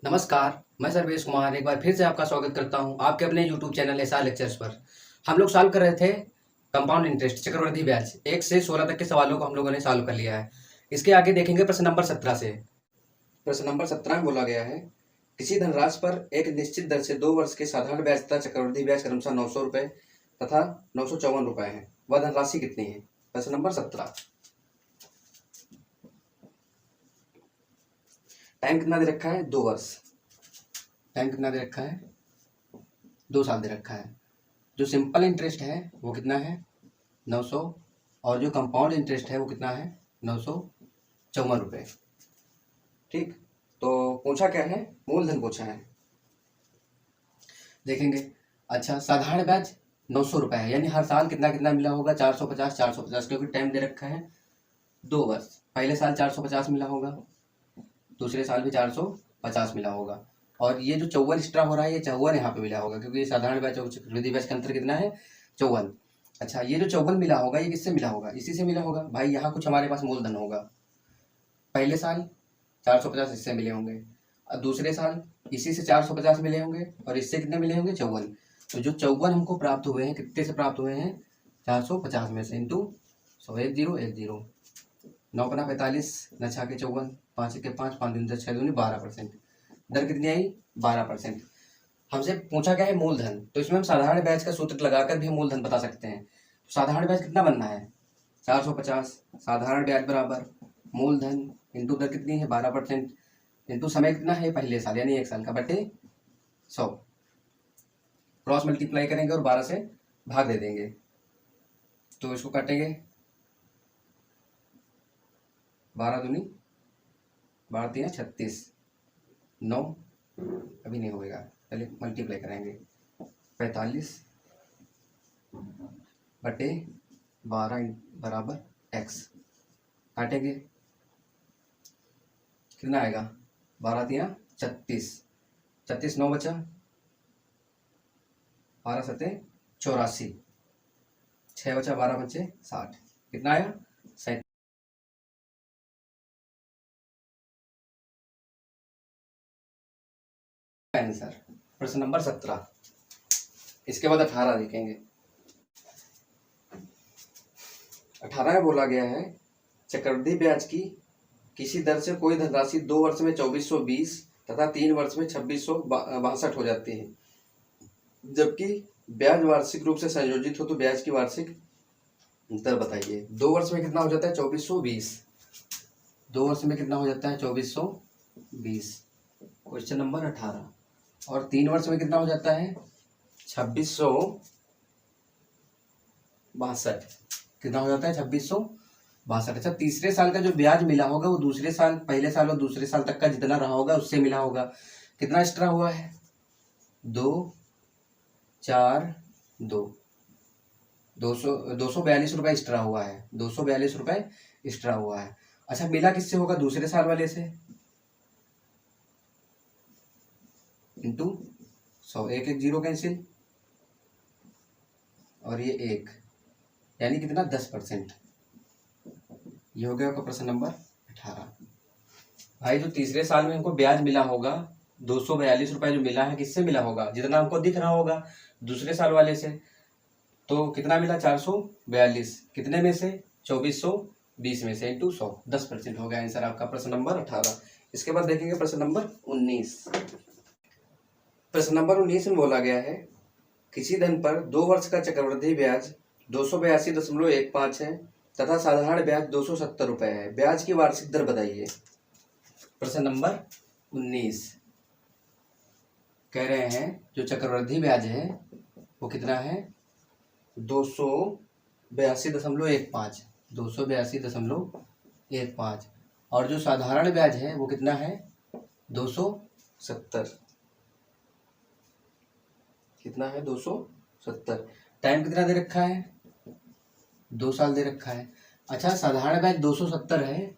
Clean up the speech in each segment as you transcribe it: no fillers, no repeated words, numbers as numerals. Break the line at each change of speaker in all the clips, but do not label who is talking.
नमस्कार, मैं सर्वेश कुमार एक बार फिर से आपका स्वागत करता हूं आपके अपने YouTube चैनल एसआर लेक्चर्स पर। हम लोग सॉल्व कर रहे थे कंपाउंड इंटरेस्ट चक्रवृद्धि ब्याज 1 से 16 तक के सवालों को हम लोगों ने सॉल्व कर लिया है। इसके आगे देखेंगे प्रश्न नंबर 17 से। प्रश्न नंबर 17 में बोला गया है, किसी धनराशि पर एक निश्चित दर से 2 वर्ष के साधारण ब्याज तथा चक्रवृद्धि ब्याज क्रमशः 900 रुपये तथा 954 रुपये है, वह धनराशि कितनी है? प्रश्न नंबर 17। टाइम कितना दे रखा है? 2 वर्ष। टाइम कितना दे रखा है? 2 साल दे रखा है। जो सिंपल इंटरेस्ट है वो कितना है? 900, और जो कंपाउंड इंटरेस्ट है वो कितना है? 954 रुपये। ठीक, तो पूछा क्या है? मूलधन पूछा है। देखेंगे। अच्छा, साधारण ब्याज 900 रुपये है, यानी हर साल कितना कितना मिला होगा? 450, क्योंकि टाइम दे रखा है 2 वर्ष। पहले साल 450 मिला होगा, दूसरे साल भी 450 मिला होगा, और ये जो 54 एक्स्ट्रा हो रहा है ये 54 यहाँ पे मिला होगा, क्योंकि ये साधारण ब्याज और चक्रवृद्धि ब्याज का अंतर कितना है? 54। अच्छा, ये जो 54 मिला होगा ये किससे मिला होगा? इसी से मिला होगा भाई। यहाँ कुछ हमारे पास मूलधन होगा। पहले साल 450 इससे मिले होंगे, और दूसरे साल इसी से 450 मिले होंगे, और इससे कितने मिले होंगे? 54। तो जो 54 हमको प्राप्त हुए हैं, कितने से प्राप्त हुए हैं? 450 में से इंटू 100, 1 0 1 0, 9 बना 45, न 6 के 54, 5 के 5, 5 दूनी 10, 6 दूनी 12%। दर कितनी आई? 12%। हमसे पूछा क्या है? मूलधन। तो इसमें हम साधारण ब्याज का सूत्र लगाकर भी मूलधन बता सकते हैं। तो साधारण ब्याज कितना बनना है? 450 साधारण ब्याज बराबर मूलधन इंटू दर कितनी है? 12%, इंटू समय कितना है? पहले साल यानी 1 साल का, बटे 100। क्रॉस मल्टीप्लाई करेंगे और 12 से भाग दे देंगे, तो इसको काटेंगे। 12 दूनी 12 3 36, 9 अभी नहीं होगा, पहले मल्टीप्लाई करेंगे। 45 बटे 12 बराबर x, काटेंगे कितना आएगा? 12 3 36, 36 9 बचा, 12 7 84, 6 बचा, 12 बचे 60, कितना आया? 37। आंसर प्रश्न नंबर 17। इसके बाद 18 देखेंगे। 18 में बोला गया है, चक्रवृद्धि ब्याज की किसी दर से कोई धनराशि 2 वर्ष में 2420 तथा 3 वर्ष में 2662 हो जाती है, जबकि ब्याज वार्षिक रूप से संयोजित हो तो ब्याज की वार्षिक दर बताइए। 2 वर्ष में कितना हो जाता है? 2420। 2 वर्ष में कितना हो जाता है? 2420, क्वेश्चन नंबर 18। और 3 वर्ष में कितना हो जाता है? 2662। कितना हो जाता है? 2662। अच्छा, तीसरे साल का जो ब्याज मिला होगा वो दूसरे साल, पहले साल और दूसरे साल तक का जितना रहा होगा उससे मिला होगा। कितना एक्स्ट्रा हुआ है? 2 4 2, 242 रुपये एक्स्ट्रा हुआ है। 242 रुपये एक्स्ट्रा हुआ है। अच्छा, मिला किससे होगा? दूसरे साल वाले से, इंटू 100, 1 1 0 कैंसिल, और ये 1, यानी कितना? 10%। ये हो गया आपका प्रश्न नंबर 18। भाई, जो तीसरे साल में हमको ब्याज मिला होगा 242 रुपये जो मिला है, किससे मिला होगा? जितना हमको दिख रहा होगा दूसरे साल वाले से। तो कितना मिला? 442, कितने में से? 2420 में से, इंटू 100, 10% हो गया आंसर आपका प्रश्न नंबर 18। इसके बाद देखेंगे प्रश्न नंबर 19। प्रश्न नंबर 19 में बोला गया है, किसी धन पर 2 वर्ष का चक्रवृद्धि ब्याज 282.15 है तथा साधारण ब्याज 270 रुपये है, ब्याज की वार्षिक दर बताइए। प्रश्न नंबर 19 कह रहे हैं जो चक्रवृद्धि ब्याज है वो कितना है? 282.15, 282.15, और जो साधारण ब्याज है वो कितना है? 270। कितना है? 270। टाइम कितना दे रखा है? 2 साल दे रखा है। अच्छा, साधारण ब्याज 270 है,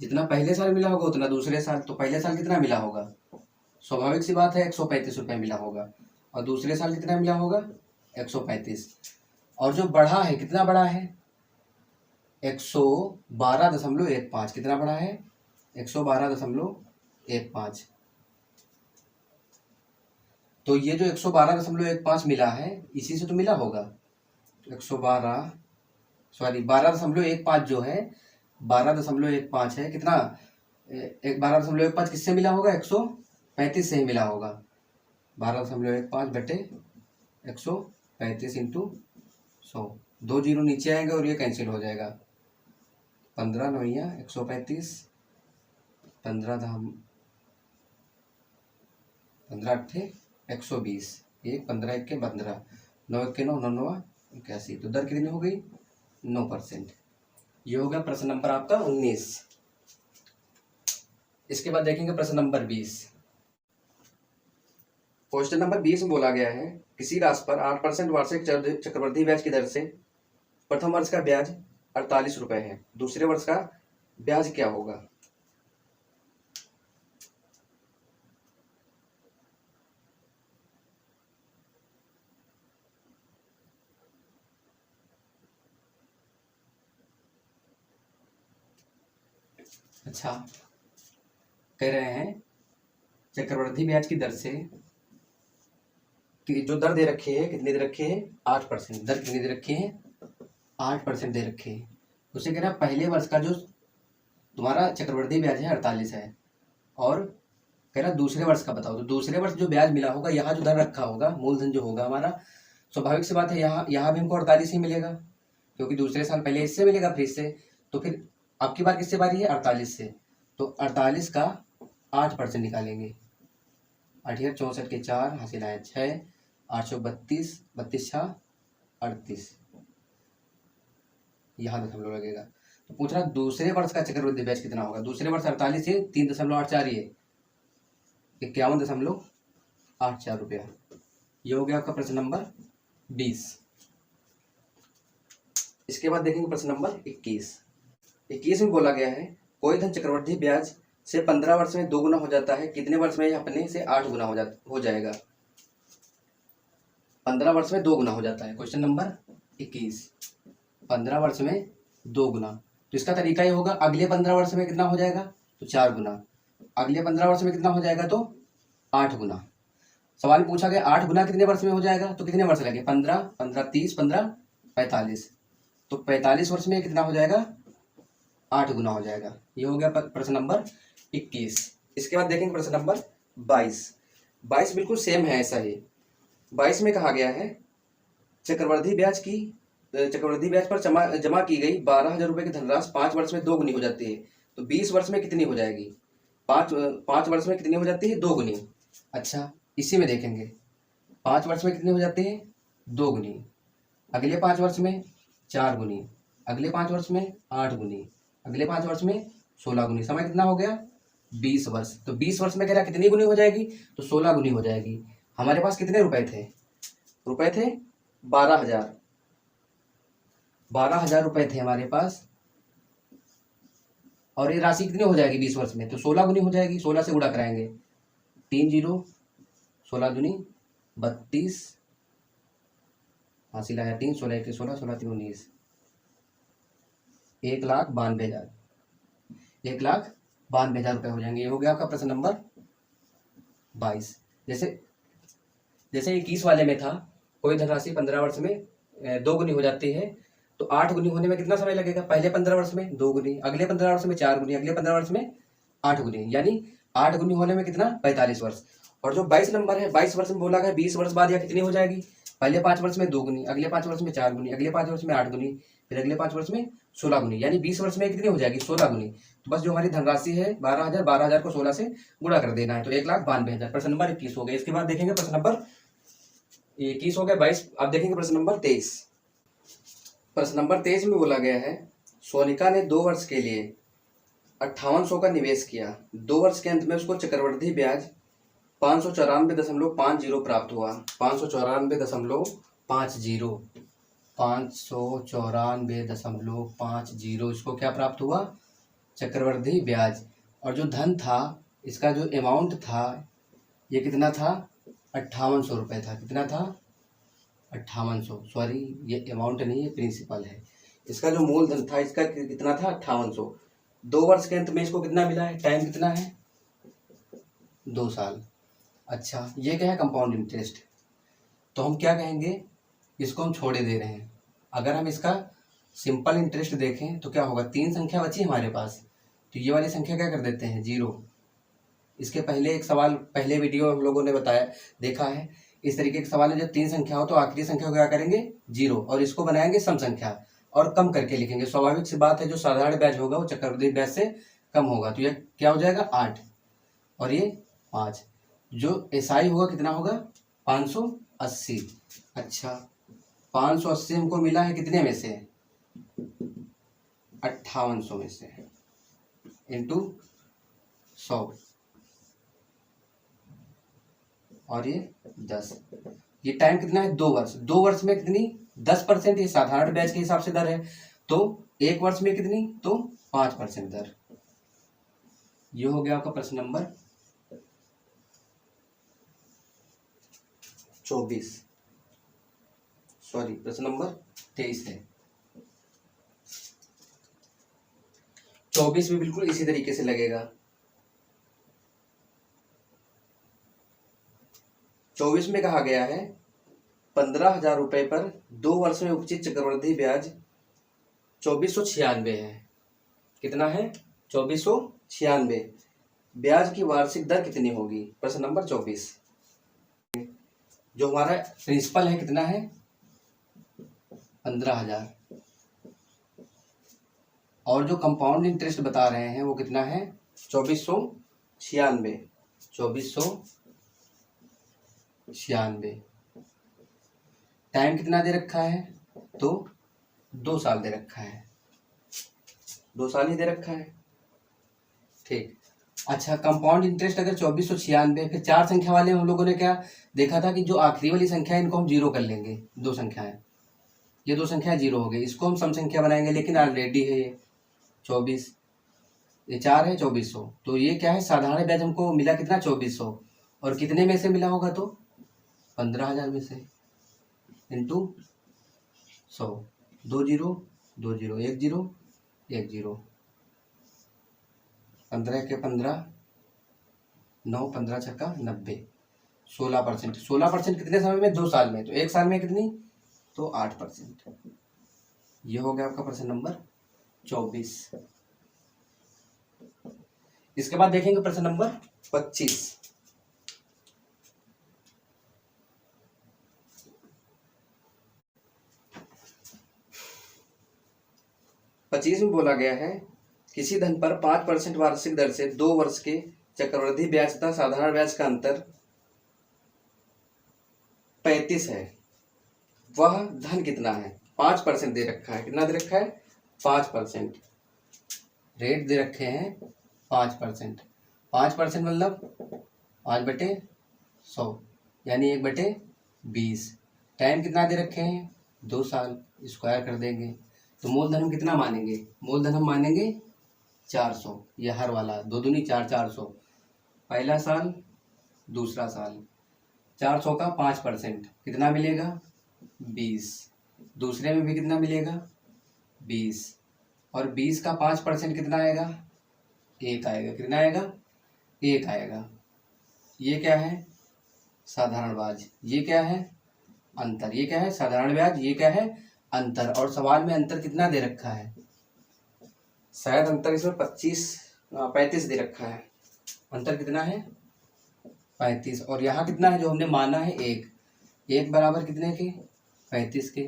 जितना पहले साल मिला होगा उतना दूसरे साल, तो पहले साल कितना मिला होगा? स्वाभाविक सी बात है 135 रुपये मिला होगा, और दूसरे साल कितना मिला होगा? 135। और जो बढ़ा है, कितना बढ़ा है? 112.15। कितना बढ़ा है? 112.15। तो ये जो 112.15 मिला है इसी से तो मिला होगा। 12.15 जो है 12.15 है कितना, 12.15 किससे मिला होगा, 135 से ही मिला होगा। 12.15 बटे 135 इंटू 100, 2 जीरो नीचे आएंगे और ये कैंसिल हो जाएगा। 15 नौया 135, 15 अट्ठे 120, 1 15 1 के 15, 9 1 के 9, 9 9 81, तो दर कितनी हो गई, 9%। ये हो गया प्रश्न नंबर आपका 19। इसके बाद देखेंगे प्रश्न नंबर 20। क्वेश्चन नंबर 20 में बोला गया है किसी राशि पर 8% वार्षिक चक्रवृद्धि ब्याज की दर से प्रथम वर्ष का ब्याज 48 रुपए है, दूसरे वर्ष का ब्याज क्या होगा। अच्छा, कह रहे हैं चक्रवृद्धि ब्याज की दर से कि जो दर दे रखे हैं, कितने दे रखे हैं, 8%। दर कितनी दे रखे हैं, 8% दे रखे हैं। उसे कह रहा है पहले वर्ष का जो तुम्हारा चक्रवृद्धि ब्याज है 48 है, और कह रहा दूसरे वर्ष का बताओ। तो दूसरे वर्ष जो ब्याज मिला होगा, यहाँ जो दर रखा होगा, मूलधन जो होगा हमारा, स्वाभाविक सी बात है यहाँ भी हमको 48 ही मिलेगा, क्योंकि दूसरे साल पहले इससे मिलेगा फिर इससे, तो फिर आपकी बार किससे बारी है, 48 से। तो 48 का 8% निकालेंगे। 8 64 के 4 हासिल आया 6, 832, 32 6 38, यहाँ दशमलव लगेगा। तो पूछ रहा दूसरे वर्ष का चक्रवृद्धि ब्याज कितना होगा। दूसरे वर्ष 48 है, 3.84 ये 51.84 रुपया। ये हो गया आपका प्रश्न नंबर 20। इसके बाद देखेंगे प्रश्न नंबर 21। 21 में बोला गया है कोई धन चक्रवृद्धि ब्याज से 15 वर्ष में 2 गुना हो जाता है, कितने वर्ष में यह अपने से 8 गुना हो जाएगा। 15 वर्ष में 2 गुना हो जाता है। क्वेश्चन नंबर 21, 15 वर्ष में 2 गुना। तो इसका तरीका ये होगा, अगले 15 वर्ष में कितना हो जाएगा, तो 4 गुना। अगले 15 वर्ष में कितना हो जाएगा, तो 8 गुना। सवाल में पूछा गया 8 गुना कितने वर्ष में हो जाएगा, तो कितने वर्ष लगे, 15 15 30 15 45, तो 45 वर्ष में कितना हो जाएगा, 8 गुना हो जाएगा। ये हो गया प्रश्न नंबर 21। इसके बाद देखेंगे प्रश्न नंबर 22। 22 बिल्कुल सेम है, ऐसा ही। 22 में कहा गया है चक्रवृद्धि ब्याज पर जमा की गई 12,000 रुपये की धनराशि 5 वर्ष में 2 गुनी हो जाती है, तो 20 वर्ष में कितनी हो जाएगी, 5 वर्ष में कितनी हो जाती है, 2 गुनी। अच्छा, इसी में देखेंगे 5 वर्ष में कितनी हो जाती है, 2 गुनी। अगले 5 वर्ष में 4 गुनी, अगले 5 वर्ष में 8 गुनी, अगले 5 वर्ष में 16 गुनी। समय कितना हो गया, 20 वर्ष। तो 20 वर्ष में कह रहा कितनी गुनी हो जाएगी, तो 16 गुनी हो जाएगी। हमारे पास कितने रुपए थे, 12,000। 12,000 रुपए थे हमारे पास, और ये राशि कितनी हो जाएगी 20 वर्ष में, तो 16 गुनी हो जाएगी। 16 से गुणा कराएंगे, 3 0 16 दूनी 32, हासिल आया 3, 16 1 16 16 3 19, 1,92,000। 1,92,000 रुपये हो जाएंगे। ये हो गया आपका प्रश्न नंबर 22। जैसे 21 वाले में था कोई धनराशि 15 वर्ष में 2 गुनी हो जाती है, तो 8 गुनी होने में कितना समय लगेगा, पहले 15 वर्ष में 2 गुनी, अगले 15 वर्ष में 4 गुनी, अगले 15 वर्ष में 8 गुनी, यानी 8 गुनी होने में कितना, 45 वर्ष। और जो 22 नंबर है, 22 वर्ष में बोला गया 20 वर्ष बाद यह कितनी हो जाएगी, पहले 5 वर्ष में 2 गुनी, अगले 5 वर्ष में 4 गुनी, अगले 5 वर्ष में 8 गुनी, फिर अगले 5 वर्ष में 16 गुनी, यानी 20 वर्ष में कितनी हो जाएगी, 16 गुनी। तो बस जो हमारी धनराशि है 12,000 को 16 से गुणा कर देना है, तो 1,92,000। प्रश्न नंबर 21 हो गया। इसके बाद देखेंगे प्रश्न नंबर 21 हो गया 22। अब देखेंगे प्रश्न नंबर 23। प्रश्न नंबर 23 में बोला गया है सोनिका ने 2 वर्ष के लिए 5800 का निवेश किया, 2 वर्ष के अंत में उसको चक्रवृद्धि ब्याज 594.50 प्राप्त हुआ। 594.50 इसको क्या प्राप्त हुआ, चक्रवृद्धि ब्याज। और जो धन था, इसका जो अमाउंट था, ये कितना था, 5800 रुपये था। कितना था, 5800, सॉरी ये अमाउंट नहीं है, प्रिंसिपल है। इसका जो मूलधन था इसका कितना था, 5800। 2 वर्ष के अंत में इसको कितना मिला है, टाइम कितना है, 2 साल। अच्छा, ये क्या है? Compound interest. तो हम क्या कहेंगे, इसको हम छोड़े दे रहे हैं। अगर हम इसका सिंपल इंटरेस्ट देखें तो क्या होगा, 3 संख्या बची हमारे पास, तो ये वाली संख्या क्या कर देते हैं, 0। इसके पहले एक सवाल, पहले वीडियो हम लोगों ने बताया, देखा है, इस तरीके के सवाल है, जब 3 संख्या हो तो आखिरी संख्या को क्या करेंगे, 0, और इसको बनाएंगे सम संख्या और कम करके लिखेंगे। स्वाभाविक सी बात है, जो साधारण ब्याज होगा वो चक्रवृद्धि ब्याज से कम होगा, तो ये क्या हो जाएगा, 8, और ये 5। जो एसआई होगा कितना होगा, 580। अच्छा, 580 हमको मिला है कितने में से, 5800 में से, इंटू 100, और ये 10। ये टाइम कितना है, 2 वर्ष। 2 वर्ष में कितनी, 10%। ये साधारण ब्याज के हिसाब से दर है। तो 1 वर्ष में कितनी, तो 5% दर। ये हो गया आपका प्रश्न नंबर 24, सॉरी प्रश्न नंबर 23 है। 24 भी बिल्कुल इसी तरीके से लगेगा। 24 में कहा गया है 15,000 रुपए पर 2 वर्ष में उपचित चक्रवृद्धि ब्याज 2496 है। कितना है, 2496। ब्याज की वार्षिक दर कितनी होगी, प्रश्न नंबर 24। जो हमारा प्रिंसिपल है कितना है, 15,000, और जो कंपाउंड इंटरेस्ट बता रहे हैं वो कितना है, 2496। 2496। टाइम कितना दे रखा है, तो 2 साल दे रखा है, 2 साल ही दे रखा है। ठीक। अच्छा, कंपाउंड इंटरेस्ट अगर 2496, फिर 4 संख्या वाले हम लोगों ने क्या देखा था कि जो आखिरी वाली संख्या है इनको हम 0 कर लेंगे। 2 संख्याएं, ये 2 संख्या 0 हो गई, इसको हम सम संख्या बनाएंगे, लेकिन ऑलरेडी है ये 24, ये 4 है, 2400। तो ये क्या है, साधारण ब्याज हमको मिला कितना, 2400, और कितने में से मिला होगा, तो 15,000 में से, इंटू 100। 2 0 2 0 1 0 1 0, 15 के 15, 9 15 छक्का 90, 16%। 16% कितने समय में, 2 साल में, तो 1 साल में कितनी, तो 8%। ये हो गया आपका प्रश्न नंबर 24। इसके बाद देखेंगे प्रश्न नंबर 25। 25 में बोला गया है, किसी धन पर 5% वार्षिक दर से 2 वर्ष के चक्रवृद्धि ब्याज तथा साधारण ब्याज का अंतर 35 है, वह धन कितना है। 5% दे रखा है, कितना दे रखा है, 5%। रेट दे रखे हैं 5%। 5% मतलब 5/100, यानी 1/20। टाइम कितना दे रखे हैं, 2 साल, स्क्वायर कर देंगे। तो मूलधन हम कितना मानेंगे, मूलधन हम मानेंगे 400। ये हर वाला 2 दूनी 4, 400। पहला साल, दूसरा साल, 400 का 5% कितना मिलेगा, 20। दूसरे में भी कितना मिलेगा, 20, और 20 का 5% कितना आएगा, 1 आएगा। कितना आएगा, 1 आएगा। ये क्या है, साधारण ब्याज। ये क्या है, अंतर। ये क्या है, साधारण ब्याज। ये क्या है, अंतर। और सवाल में अंतर कितना दे रखा है, शायद अंतर इसमें 35 दे रखा है। अंतर कितना है, 35, और यहाँ कितना है जो हमने माना है, 1। 1 बराबर कितने के, 35 के।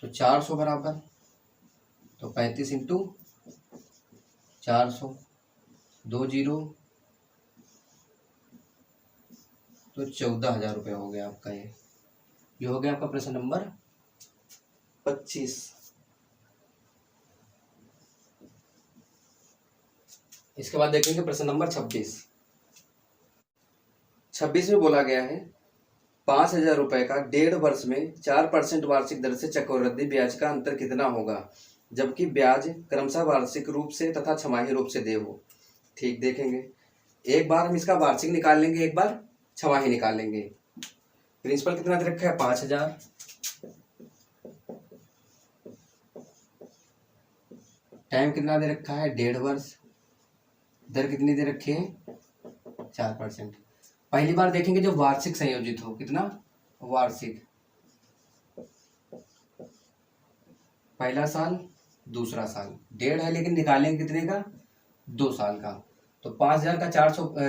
तो 400 बराबर, तो 35 इंटू 400, 2 0, तो 14,000 रुपये हो गया आपका। ये हो गया आपका प्रश्न नंबर 25। इसके बाद देखेंगे प्रश्न नंबर 26। 26 में बोला गया है 5,000 रुपए का 1.5 वर्ष में 4% वार्षिक दर से चक्रवृद्धि ब्याज का अंतर कितना होगा, जबकि ब्याज क्रमशः वार्षिक रूप से तथा छमाही रूप से दे हो। ठीक, देखेंगे। एक बार हम इसका वार्षिक निकाल लेंगे, एक बार छमाही निकाल लेंगे। प्रिंसिपल कितना दे रखा है, 5,000। टाइम कितना दे रखा है, 1.5 वर्ष। दर कितनी दे रखी है, 4%। पहली बार देखेंगे जब वार्षिक संयोजित हो, कितना वार्षिक, पहला साल दूसरा साल, 1.5 है लेकिन निकालेंगे कितने का, 2 साल का। तो 5,000 का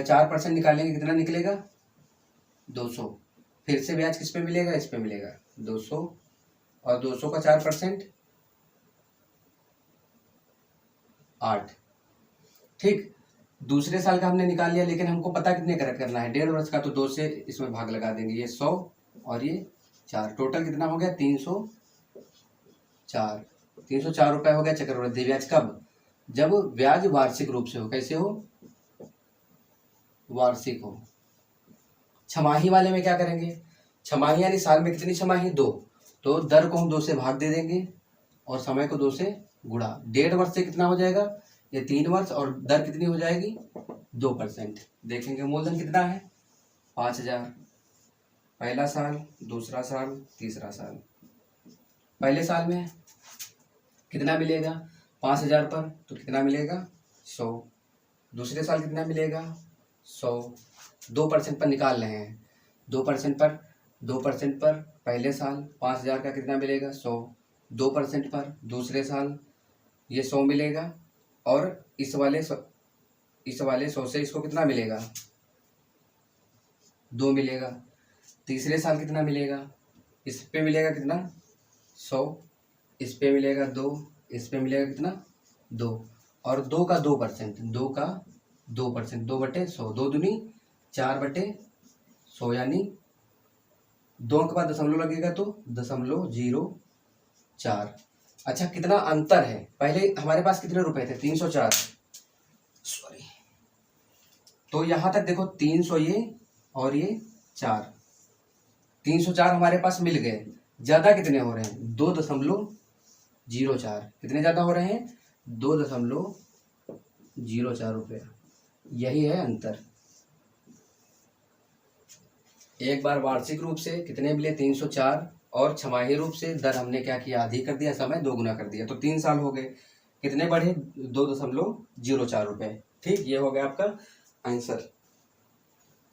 4% निकालेंगे, कितना निकलेगा, 200। फिर से ब्याज किस पे मिलेगा, इस पे मिलेगा 200, और 200 का 4% 8। ठीक, दूसरे साल का हमने निकाल लिया, लेकिन हमको पता कितने करेक्ट करना है, 1.5 वर्ष का, तो 2 से इसमें भाग लगा देंगे, ये 100 और ये 4, टोटल कितना हो गया, 304। 304 रुपये हो गया चक्रवृद्धि ब्याज। कब, जब ब्याज वार्षिक रूप से हो, कैसे हो, वार्षिक हो। छमाही वाले में क्या करेंगे, छमाही यानी साल में कितनी छमाही, 2, तो दर को हम 2 से भाग दे देंगे और समय को 2 से गुणा, 1.5 वर्ष से कितना हो जाएगा, ये 3 वर्ष, और दर कितनी हो जाएगी, 2%। देखेंगे मूलधन कितना है, 5,000, पहला साल दूसरा साल तीसरा साल। पहले साल में कितना मिलेगा, 5,000 पर, तो कितना मिलेगा, 100। दूसरे साल कितना मिलेगा, 100। 2% पर निकाल रहे हैं, 2% पर पहले साल 5,000 का कितना मिलेगा, 100। 2% पर दूसरे साल ये 100 मिलेगा, और इस वाले 100 से इसको कितना मिलेगा, 2 मिलेगा। तीसरे साल कितना मिलेगा, इस पे मिलेगा कितना, 100, इस पे मिलेगा 2, इस पे मिलेगा कितना, 2, और 2 का 2%, 2 का 2%, 2/100, 2 दूनी 4/100, यानी 2 के बाद दशमलव लगेगा तो 0.04। अच्छा, कितना अंतर है, पहले हमारे पास कितने रुपए थे, 304, सॉरी, तो यहां तक देखो 300 ये और ये 4, 304 हमारे पास मिल गए। ज्यादा कितने हो रहे हैं, 2.04, कितने ज्यादा हो रहे हैं, 2.04 रुपये, यही है अंतर। एक बार वार्षिक रूप से कितने मिले, 304, और छमाही रूप से दर हमने क्या किया, आधी कर दिया, समय 2 गुना कर दिया, तो 3 साल हो गए, कितने बढ़े, 2.04 रुपये। ठीक, ये हो गया आपका आंसर।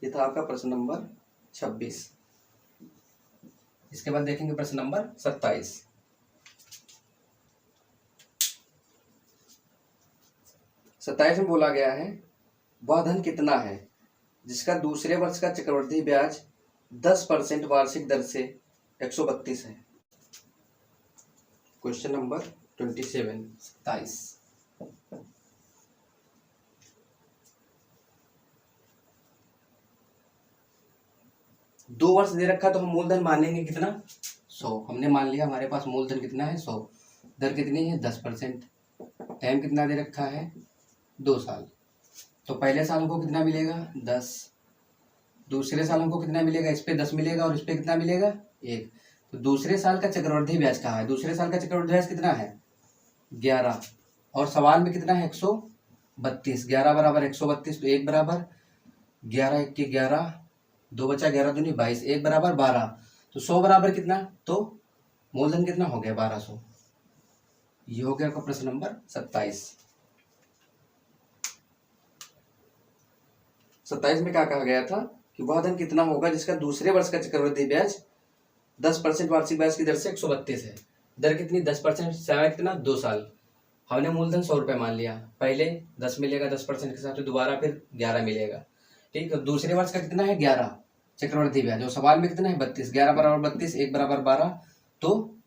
ये था आपका प्रश्न नंबर 26। इसके बाद देखेंगे प्रश्न नंबर 27। में बोला गया है, वह धन कितना है जिसका दूसरे वर्ष का चक्रवृद्धि ब्याज 10% वार्षिक दर से 132 है। Question number 27। 2 वर्ष दे रखा, तो हम मूलधन मानेंगे कितना, 100। हमने मान लिया हमारे पास मूलधन कितना है, 100, दर कितनी है, 10%, टाइम कितना दे रखा है, 2 साल। तो पहले साल हमको कितना मिलेगा, 10, दूसरे साल हमको कितना मिलेगा, इस पे 10 मिलेगा और इस पे कितना मिलेगा, 1। तो दूसरे साल का चक्रवृद्धि ब्याज कहाँ है, दूसरे साल का चक्रवृद्धि ब्याज कितना है, 11, और सवाल में कितना है, 132, 11 बराबर 132, तो 1 बराबर 11, 1 के 11, 2 बचा, 11 दूनी 22, 1 बराबर 12, तो 100 बराबर कितना, तो मूलधन कितना हो गया, 1200। ये हो गया आपका प्रश्न नंबर 27। 27 में क्या कहा गया था कि वह धन कितना होगा जिसका दूसरे वर्ष का चक्रवृद्धि ब्याज 10% वार्षिक ब्याज की दर से 132 है। दर कितनी, 10%, समय कितना, 2 साल। हमने मूलधन 100 रुपये मान लिया, पहले 10 मिलेगा 10% के साथ, तो दोबारा फिर 11 मिलेगा। ठीक है, दूसरे वर्ष का कितना है, 11 चक्रवृद्धि ब्याज, और सवाल में कितना है, 32, 11 बराबर 32, 1 बराबर 12, तो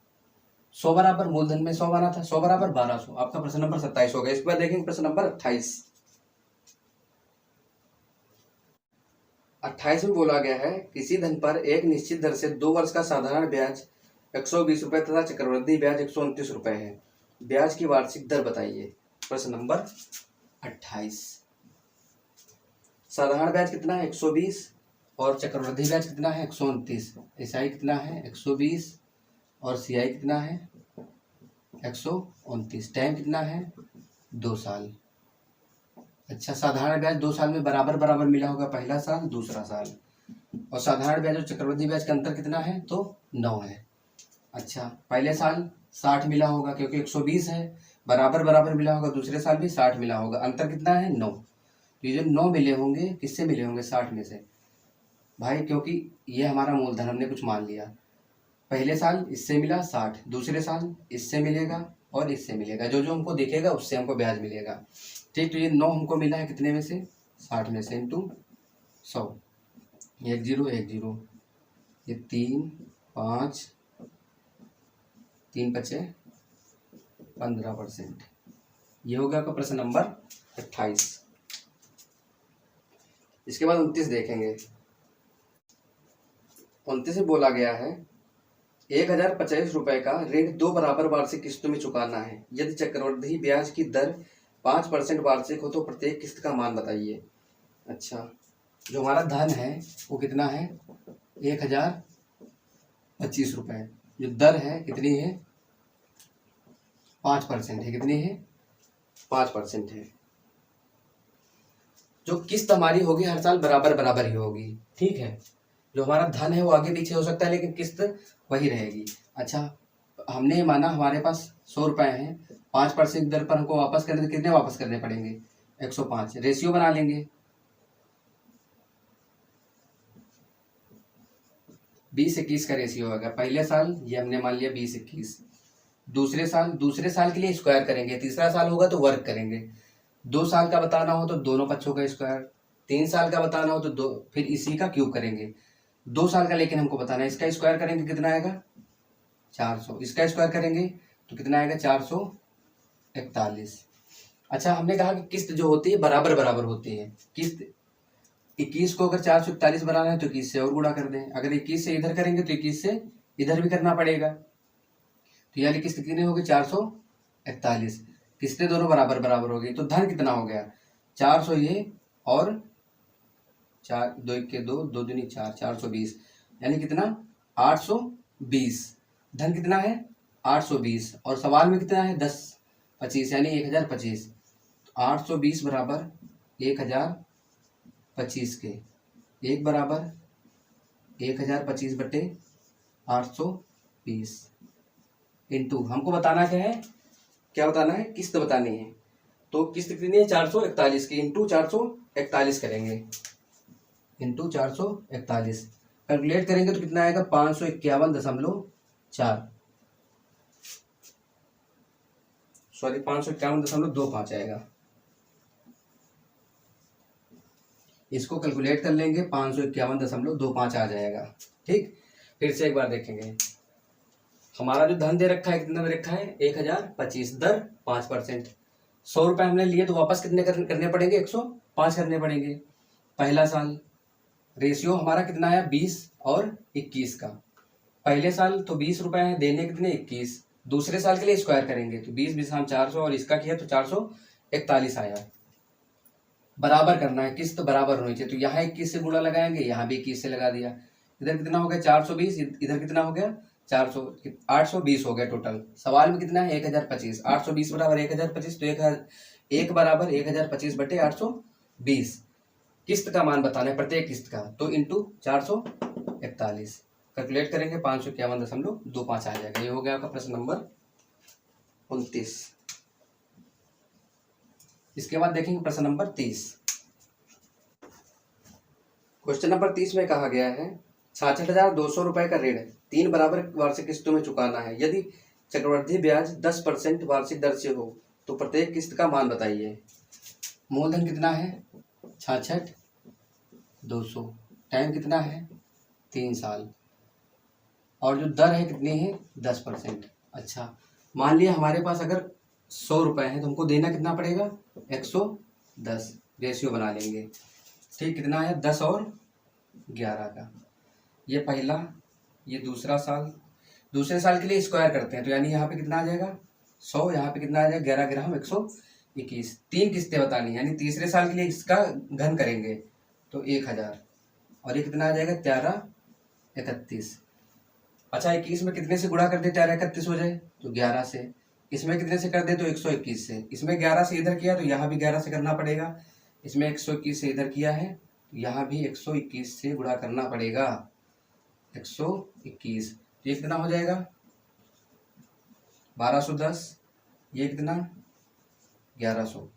100 बराबर मूलधन में 100 बना था, 100 बराबर 1200। आपका प्रश्न नंबर 27 हो गया। इसके बाद देखेंगे प्रश्न नंबर 28। 28 में बोला गया है, किसी धन पर एक निश्चित दर से 2 वर्ष का साधारण ब्याज 120 रुपये तथा चक्रवृद्धि ब्याज 129 रुपये है। ब्याज की वार्षिक दर बताइए। प्रश्न नंबर 28। साधारण ब्याज कितना है, 120, और चक्रवृद्धि ब्याज कितना है, 129। एसआई कितना है, 120, और सीआई कितना है, 129। टाइम कितना है, 2 साल। अच्छा, साधारण ब्याज 2 साल में बराबर बराबर मिला होगा, पहला साल दूसरा साल, और साधारण ब्याज और चक्रवृद्धि ब्याज का अंतर कितना है, तो 9 है। अच्छा, पहले साल 60 मिला होगा क्योंकि 120 है, बराबर बराबर मिला होगा, दूसरे साल भी 60 मिला होगा, अंतर कितना है, 9। ये जो 9 मिले होंगे किससे मिले होंगे, 60 में से, भाई, क्योंकि ये हमारा मूलधन हमने कुछ मान लिया। पहले साल इससे मिला 60, दूसरे साल इससे मिलेगा और इससे मिलेगा, जो जो हमको दिखेगा उससे हमको ब्याज मिलेगा। ठीक, तो ये 9 हमको मिला है कितने में से, 60 में से, इंटू 100, 1 0 1 0, ये 3 5 3 बचे 15%। ये हो गया आपका प्रश्न नंबर 28। इसके बाद 29 देखेंगे। 29 में बोला गया है 1050 रुपए का ऋण 2 बराबर वार्षिक किस्तों में चुकाना है। यदि चक्रवृद्धि ब्याज की दर 5% वार्षिक हो तो प्रत्येक किस्त का मान बताइए। अच्छा, जो हमारा धन है वो कितना है, 1025 रुपये। जो दर है कितनी है, 5% है। कितनी है, 5% है। जो किस्त हमारी होगी हर साल बराबर बराबर ही होगी। ठीक है, जो हमारा धन है वो आगे पीछे हो सकता है लेकिन किस्त वही रहेगी। अच्छा, हमने माना हमारे पास 100 रुपए हैं, 5% दर पर हमको वापस करने, कितने वापस करने पड़ेंगे, 105। रेशियो बना लेंगे, 20-21 का रेशियो होगा। पहले साल ये हमने मान लिया 20-21, दूसरे साल के लिए स्क्वायर करेंगे, तीसरा साल होगा तो वर्ग करेंगे। 2 साल का बताना हो तो दोनों पक्षों का स्क्वायर, 3 साल का बताना हो तो दो, फिर इसी का क्यूब करेंगे। 2 साल का लेकिन हमको बताना है, इसका स्क्वायर करेंगे कितना आएगा, 400। इसका स्क्वायर करेंगे तो कितना आएगा, 441। अच्छा, हमने कहा कि किस्त जो होती है बराबर बराबर होती है। किस्त 21 को अगर 441 बनाना है तो 21 से और गुणा कर दें। अगर 21 से इधर करेंगे तो 21 से इधर भी करना पड़ेगा। तो यानी किस्त कितनी होगी, 441। किस्तें दोनों बराबर बराबर हो गई। तो धन कितना हो गया, 400 ये और 4, 2 1 2, 2 दूनी 4, 420। यानी कितना, 820। धन कितना है, 820। और सवाल में कितना है, 10 25, यानी 1025। 820 बराबर 1025 के, एक बराबर 1025 बटे 820 इंटू, हमको बताना क्या है, क्या बताना है, किस्त बतानी है। तो किस्त कितनी है, 441 की, इंटू 441 करेंगे, इंटू 441 कैलकुलेट करेंगे तो कितना आएगा, 551.4, सॉरी 551.25 आएगा। इसको कैलकुलेट कर लेंगे, 551.25 आ जाएगा। ठीक, फिर से एक बार देखेंगे। हमारा जो धन दे रखा है कितना दे रखा है, 1025, दर 5%। 100 रुपए हमने लिए तो वापस कितने करने पड़ेंगे, 105 करने पड़ेंगे। पहला साल रेशियो हमारा कितना है, 20 और 21 का। पहले साल तो 20 रुपए है, देने कितने, 21। दूसरे साल के लिए स्क्वायर करेंगे तो 20 20 400 और इसका किया तो 441 आया। बराबर करना है, किस्त बराबर होनी चाहिए। तो यहाँ 21 से गुणा लगाएंगे, यहाँ भी 21 से लगा दिया। इधर कितना हो गया, 420, इधर कितना हो गया, 400, 820 हो गया टोटल। सवाल में कितना है, 1025। 820 बराबर 1025, तो एक बराबर 1025 बटे 820। किस्त का मान बताना है, प्रत्येक किस्त का, तो इंटू 441 कैलकुलेट करेंगे, 551.25 आ जाएगा। ये हो गया आपका प्रश्न नंबर 29। इसके बाद देखेंगे प्रश्न नंबर 30। क्वेश्चन नंबर 30 में कहा गया है 66,200 रुपए का ऋण 3 बराबर वार्षिक किस्तों में चुकाना है। यदि चक्रवृद्धि ब्याज 10% वार्षिक दर से हो तो प्रत्येक किस्त का मान बताइए। मूलधन कितना है, 66,200, टाइम कितना है, 3 साल, और जो दर है कितनी है, 10%। अच्छा, मान लिया हमारे पास अगर 100 रुपए हैं तो हमको देना कितना पड़ेगा, 110। रेशियो बना लेंगे। ठीक, कितना है, 10 और 11 का। ये पहला, ये दूसरा साल। दूसरे साल के लिए स्क्वायर करते हैं तो यानी यहाँ पे कितना आ जाएगा, 100, यहाँ पे कितना आ जाएगा, 11 ग्राम 121। 3 किस्तें बतानी है, यानी तीसरे साल के लिए इसका घन करेंगे तो 1000, और ये कितना आ जाएगा, 1331। अच्छा, 21 में कितने से गुणा कर दे 1331 हो जाए, तो 11 से। इसमें कितने से कर दे तो 121 से। इसमें 11 से इधर किया तो यहाँ भी 11 से करना पड़ेगा। इसमें 121 से इधर किया है तो यहाँ भी 121 से गुणा करना पड़ेगा, 121। तो ये कितना हो जाएगा, 1210। ये कितना, 1100।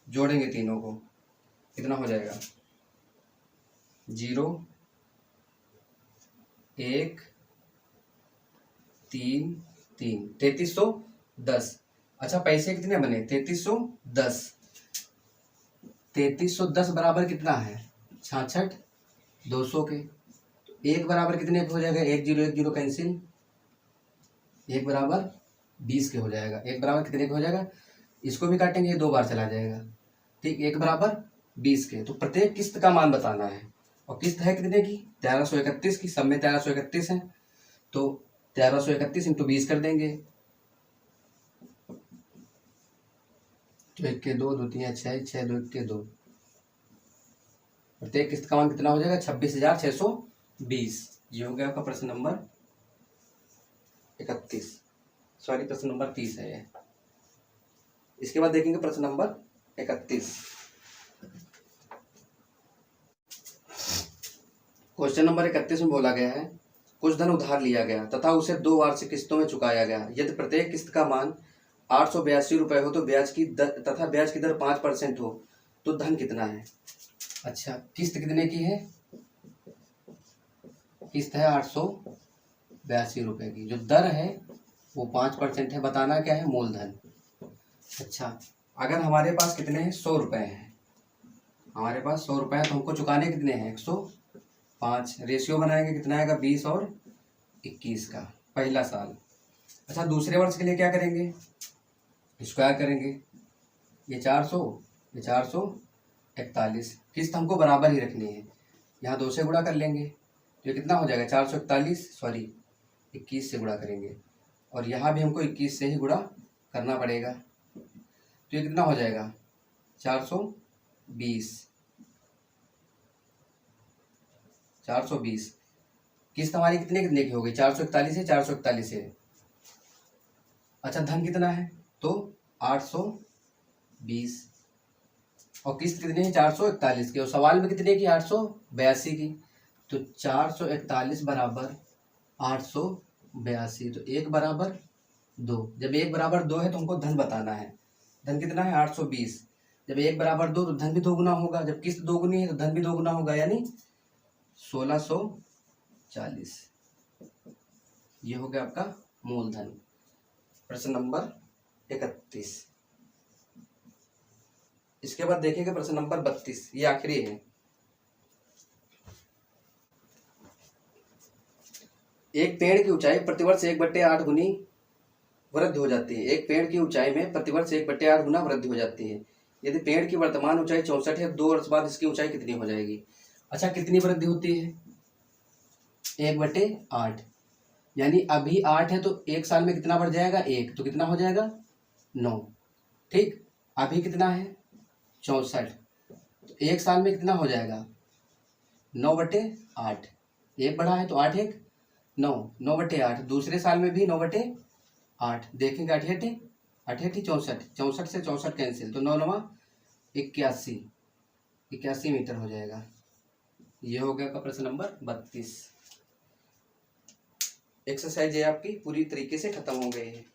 जोड़ेंगे तीनों को, कितना हो जाएगा, 0 1 3 3 3310। अच्छा पैसे कितने बने 3310। 3310 बराबर कितना है 66 200 के। तो एक बराबर कितने के हो जाएगा 1 0 कैंसिल, एक बराबर 20 के हो जाएगा। एक बराबर कितने के हो जाएगा, इसको भी काटेंगे 2 बार चला जाएगा। ठीक, एक बराबर 20 के। तो प्रत्येक किस्त का मान बताना है और किस्त है कितने की 1331 की। सब में 1331 है तो 1331 इंटू 20 कर देंगे। तो 1 के 2 2 3 6 6 2 1 के 2। प्रत्येक किस्त का मान कितना हो जाएगा 26,620। ये हो गया आपका प्रश्न नंबर 31, सॉरी प्रश्न नंबर 30 है ये। इसके बाद देखेंगे प्रश्न नंबर 31। क्वेश्चन नंबर 31 में बोला गया है कुछ धन उधार लिया गया तथा उसे 2 वार्षिक किस्तों में चुकाया गया। यदि प्रत्येक किस्त का मान 882 रुपए हो तो ब्याज की दर तथा ब्याज की दर 5% हो तो धन कितना है। अच्छा, किस्त कितने की है, किस्त है 882 रुपए की। जो दर है वो 5% है। बताना क्या है, मूलधन। अच्छा, अगर हमारे पास कितने हैं 100 रुपए हैं, हमारे पास 100 रुपए हैं तो हमको चुकाने कितने हैं 105। रेशियो बनाएंगे कितना आएगा 20 और 21 का, पहला साल। अच्छा, दूसरे वर्ष के लिए क्या करेंगे, स्क्वायर करेंगे। ये 400 ये 441। किस्त हमको बराबर ही रखनी है, यहाँ 2 से गुणा कर लेंगे तो ये कितना हो जाएगा 441, सॉरी 21 से गुणा करेंगे और यहाँ भी हमको 21 से ही गुणा करना पड़ेगा। तो ये कितना हो जाएगा 420। 420 किस्त हमारी कितने कितने की हो गई 441 है, 441 है। अच्छा, धन कितना है तो 820 और किस्त कितनी है 441 की और सवाल में कितने की 882 की। तो 441 बराबर 882। तो 1 बराबर 2। जब 1 बराबर 2 है तो हमको धन बताना है। धन कितना है 820। जब 1 बराबर 2 तो धन भी 2 गुना होगा। जब किस्त 2 गुनी है तो धन भी 2 गुना होगा, यानी 1640। ये हो गया आपका मूलधन। प्रश्न नंबर 31। इसके बाद देखेंगे प्रश्न नंबर 32, ये आखिरी है। एक पेड़ की ऊंचाई प्रतिवर्ष 1/8 गुनी वृद्धि हो जाती है। एक पेड़ की ऊंचाई में प्रतिवर्ष 1/8 गुना वृद्धि हो जाती है। यदि पेड़ की वर्तमान ऊंचाई 64 है, 2 वर्ष बाद इसकी ऊंचाई कितनी हो जाएगी। अच्छा, कितनी वृद्धि होती है 1/8, यानी अभी 8 है तो 1 साल में कितना बढ़ जाएगा 1, तो कितना हो जाएगा 9। ठीक, अभी कितना है 64, तो 1 साल में कितना हो जाएगा 9/8। 1 बढ़ा है तो 8 1 9, 9/8। दूसरे साल में भी 9/8। देखेंगे 8 8 64, 64 से 64 कैंसिल, तो 9 9 81, 81 मीटर हो जाएगा। ये हो गया का प्रश्न नंबर 32। एक्सरसाइज ये आपकी पूरी तरीके से खत्म हो गई है।